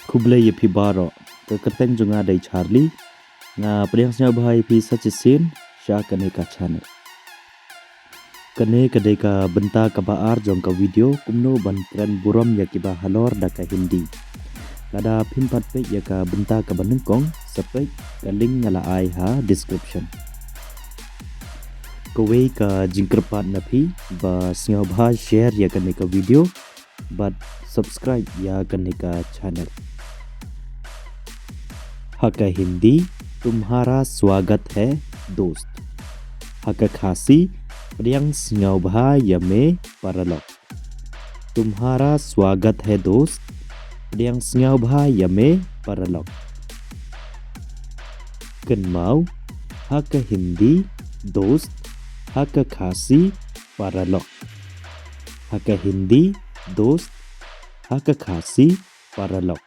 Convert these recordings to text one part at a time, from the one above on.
Kublai yapi baro ke keteng junga dai Charlie nga priangsnya bahai pi sachisin sha kane ka channel kane kadai ka benta ka baar jong ka video kumno ban tren buram ya ki ba halor da ka Hindi kada phimpat pe ya ka benta ka banengkong sapek ka link ngala ai ha description kowe ka jingkerpat na phi ba snyo bha share ya kane ka video but subscribe या करने का channel हका हिंदी तुम्हारा स्वागत है दोस्त हका खासी प्रियंग सिंगौभा यमे परलोक तुम्हारा स्वागत है दोस्त प्रियंग सिंगौभा यमे परलोक कन्माउ हका हिंदी दोस्त हका खासी परलोक हका हिंदी दोस्त हक खासी परलोक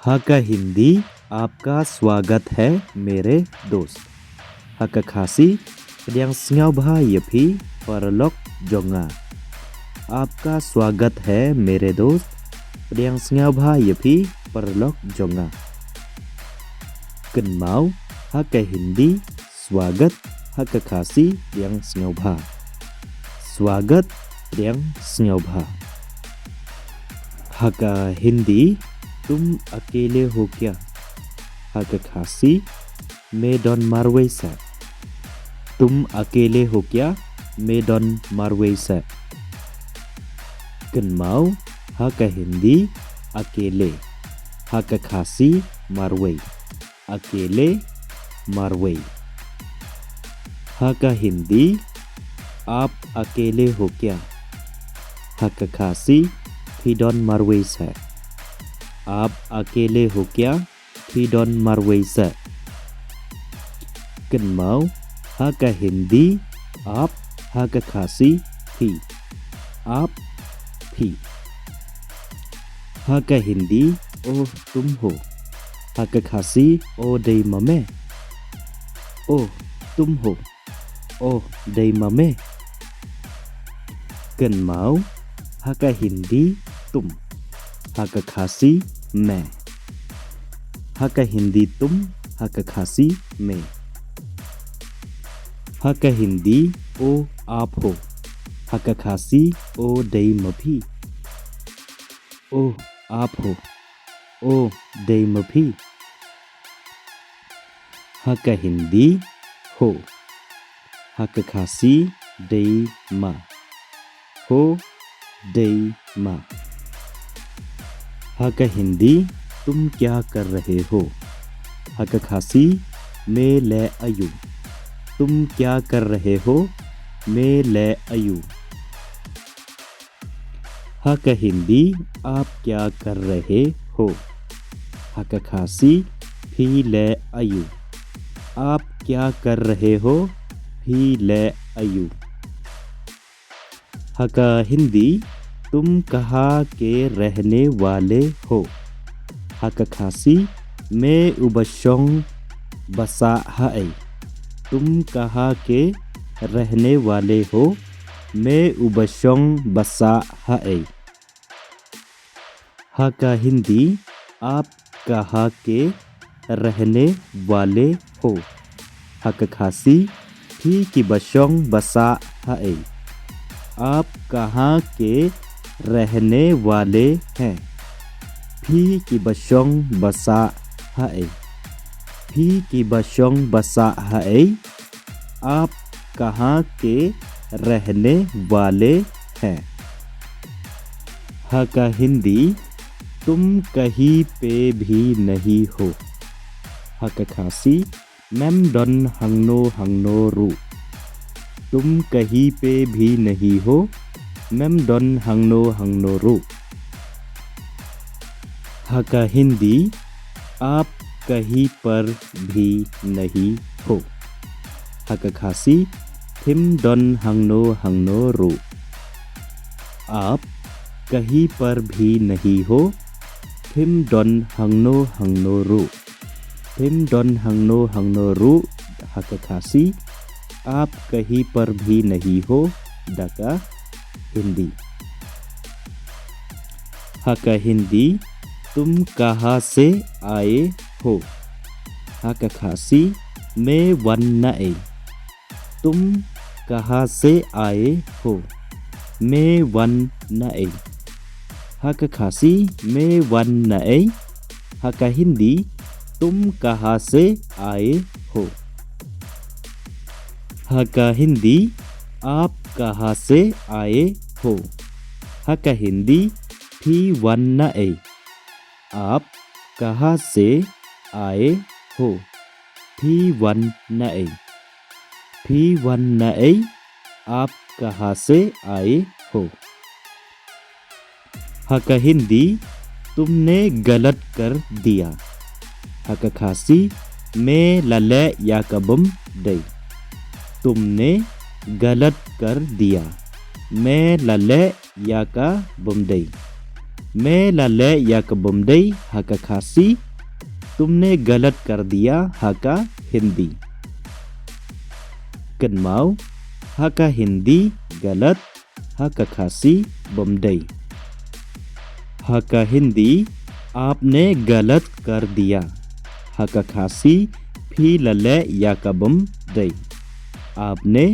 हक हिंदी आपका स्वागत है मेरे दोस्त हक खासी प्रियंग सिंगौभा यफी परलोक जोंगा आपका स्वागत है मेरे दोस्त प्रियंग सिंगौभा यफी परलोक जोंगा कन्माउ हक हिंदी स्वागत हक खासी प्रियंग सिंगौभा स्वागत प्रियंग सिंगौभा हका हिंदी तुम अकेले हो क्या हका खासी मैं डॉन मारवे से तुम अकेले हो क्या मैं डॉन मारवे से कन्माउ हका हिंदी अकेले हका खासी मारवे अकेले मारवे हका हिंदी आप अकेले हो क्या हका खासी फिडॉन मारवेस है आप अकेले हो क्या फिडॉन मारवेस है कन्माउ हका हिंदी आप हका खासी फी आप फी हका हिंदी ओ तुम हो हका खासी ओ दे ममे ओ तुम हो ओ दे ममे कन्माउ हका हिंदी तुम हका खासी मैं हका हिंदी तुम हका खासी मैं हका हिंदी ओ आप हो हका खासी ओ दई मफी ओ आप हो ओ दई मफी हका हिंदी हो हका खासी दई मा हो दई मा हका हिंदी तुम क्या कर रहे हो हका खासी मैं ले अयू तुम क्या कर रहे हो मैं ले अयू हका हिंदी आप क्या कर रहे हो हका खासी फी ले अयू आप क्या कर रहे हो फी ले अयू हका हिंदी तुम कहाँ के रहने वाले हो हका खासी मैं उबशोंग बसा है तुम कहाँ के रहने वाले हो मैं उबशोंग बसा है हका हिंदी आप कहाँ के रहने वाले हो हका खासी फी की बशोंग बसा है आप कहाँ के रहने वाले हैं फी की बशोंग बसा है फी की बशोंग बसा है आप कहाँ के रहने वाले हैं हका हिंदी तुम कहीं पे भी नहीं हो हका खासी मैम डन हंगनो रू तुम कहीं पे भी नहीं हो मैम डन हंगनो रू हका हिंदी आप कहीं पर भी नहीं हो हका खासी थिम डन हंगनो रू आप कहीं पर भी नहीं हो थिम डन हंगनो रू थिम डन हंगनो रू हका खासी आप कहीं पर भी नहीं हो डका हिंदी हका हिंदी तुम कहाँ से आए हो? Haka khasi me wan nae. तुम कहाँ से आए हो? मे वन नाए. Haka khasi me wan nae. Haka Hindi तुम कहाँ से आए हो? Haka हिंदी आप कहाँ से आए हो? Haka हिंदी फी वन नाए. आप कहाँ से आए हो? फी वन नाए. फी वन नाए आप कहाँ से आए हो? Haka हिंदी तुमने गलत कर दिया. Haka khasi me lale yakabum day. तुमने गलत कर दिया. मैं लले yakabum day. मैं लले yakabum day. Haka khasi तुमने गलत कर दिया. Haka Hindi Kenmau Haka Hindi गलत. Haka khasi बमदई. Haka हिंदी आपने गलत कर दिया. Haka khasi फी लले याकबम दई. आपने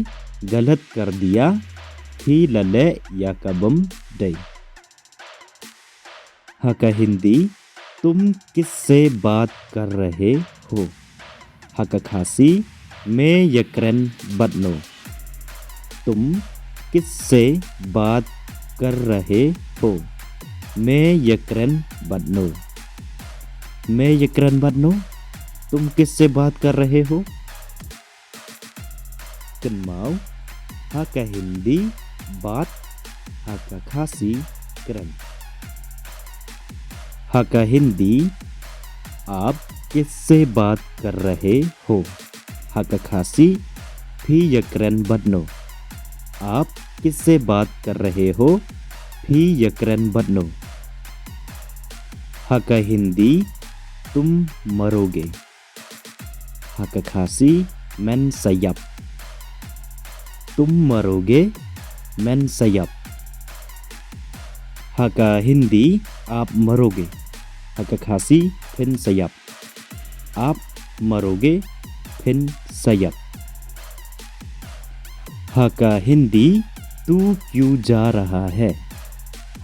गलत कर दिया. फी लले याकबम दई. Haka हिंदी तुम किससे बात कर रहे हो? Haka khasi मैं यक्रन बदनो. तुम किससे बात कर रहे हो? मैं यक्रन बदनो. मैं यक्रन बदनो तुम किससे बात कर रहे हो? Kenmau Haka हिंदी बात. Haka khasi करन. Haka हिंदी आप किससे बात कर रहे हो? Haka khasi फी यक्रन बदनो. आप किससे बात कर रहे हो? फी यक्रन बदनो. Haka हिंदी तुम मरोगे. Haka khasi men sayap. तुम मरोगे. men sayap. Haka हिंदी आप मरोगे. Haka khasi फिन sayap. आप मरोगे. Fin sayap. Haka हिंदी तू क्यों जा रहा है?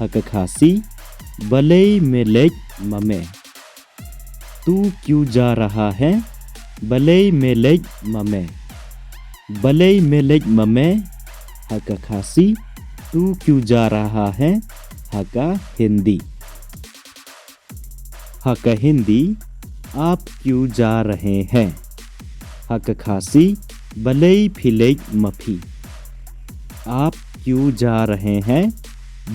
Haka khasi बलई में लेज ममे. तू क्यों जा रहा है? बलई में लेज ममे. बलई में लेज ममे. Haka khasi तू क्यों जा रहा है? Haka हिंदी Haka हिंदी आप क्यों जा रहे हैं? Haka khasi बलई fillets मफी. आप क्यों जा रहे हैं?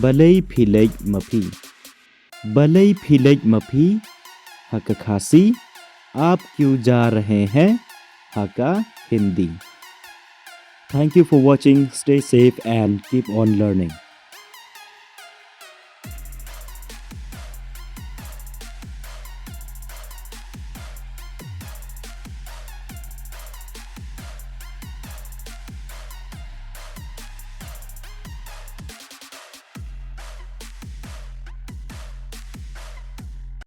बलई फिलेज मफी. बलई फिलेज मफी. Haka khasi आप क्यों जा रहे हैं? Haka Hindi. Thank you for watching. Stay safe and keep on learning.